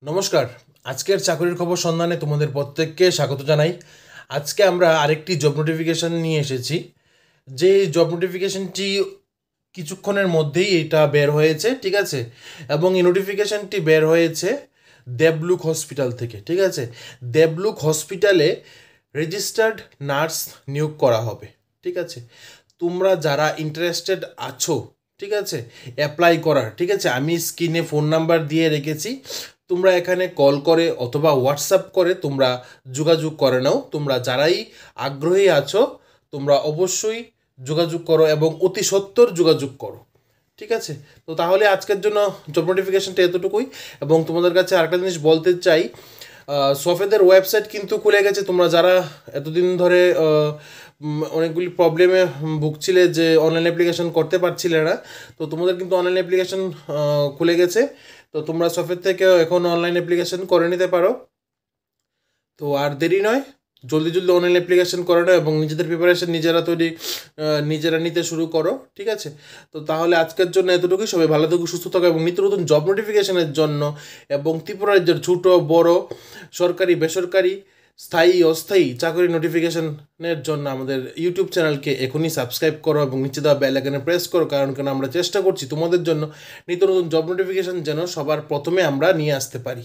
নমস্কার। আজকের চাকরির খবর সন্ধানে তোমাদের প্রত্যেককে স্বাগত জানাই। আজকে আমরা আরেকটি জব নোটিফিকেশন নিয়ে এসেছি। যে জব নোটিফিকেশনটি কিছুক্ষণের মধ্যেই এটা বের হয়েছে, ঠিক আছে? এবং এই নোটিফিকেশনটি বের হয়েছে দেবলুক হসপিটাল থেকে, ঠিক আছে? দেবলুক হসপিটালে রেজিস্টার্ড নার্স নিয়োগ করা হবে, ঠিক আছে? তোমরা যারা ইন্টারেস্টেড আছো, ঠিক আছে, অ্যাপ্লাই করার, ঠিক আছে, আমি স্ক্রিনে ফোন নাম্বার দিয়ে রেখেছি। তোমরা এখানে কল করে অথবা হোয়াটসঅ্যাপ করে তোমরা যোগাযোগ করে নাও। তোমরা যারাই আগ্রহী আছো তোমরা অবশ্যই যোগাযোগ করো এবং অতি সত্বর যোগাযোগ করো, ঠিক আছে? তো তাহলে আজকের জন্য জব নোটিফিকেশনটা এতটুকুই। এবং তোমাদের কাছে আরেকটা জিনিস বলতে চাই, সফেদের ওয়েবসাইট কিন্তু খুলে গেছে। তোমরা যারা এতদিন ধরে অনেকগুলি প্রবলেমে ভুগছিলে যে অনলাইন অ্যাপ্লিকেশন করতে পারছিলে না, তো তোমাদের কিন্তু অনলাইন অ্যাপ্লিকেশন খুলে গেছে। তো তোমরা সফেদ থেকে এখন অনলাইন অ্যাপ্লিকেশন করে নিতে পারো। তো আর দেরি নয়, জলদি জলদি অনলাইন অ্যাপ্লিকেশন করে নাও এবং নিজেদের প্রিপারেশন নিজেরা নিতে শুরু করো, ঠিক আছে? তো তাহলে আজকের জন্য এতটুকুই। সবাই ভালো থাকো, সুস্থ থাকো এবং নিত্য নতুন জব নোটিফিকেশনের জন্য এবং ত্রিপুরা রাজ্যের ছোট বড় সরকারি বেসরকারি স্থায়ী অস্থায়ী চাকরি নোটিফিকেশনের জন্য আমাদের ইউটিউব চ্যানেলকে এখনই সাবস্ক্রাইব করো এবং নিচে দেওয়া বেল আইকনে প্রেস করো। কারণ কেন আমরা চেষ্টা করছি তোমাদের জন্য নিত্য নতুন জব নোটিফিকেশন যেন সবার প্রথমে আমরা নিয়ে আসতে পারি।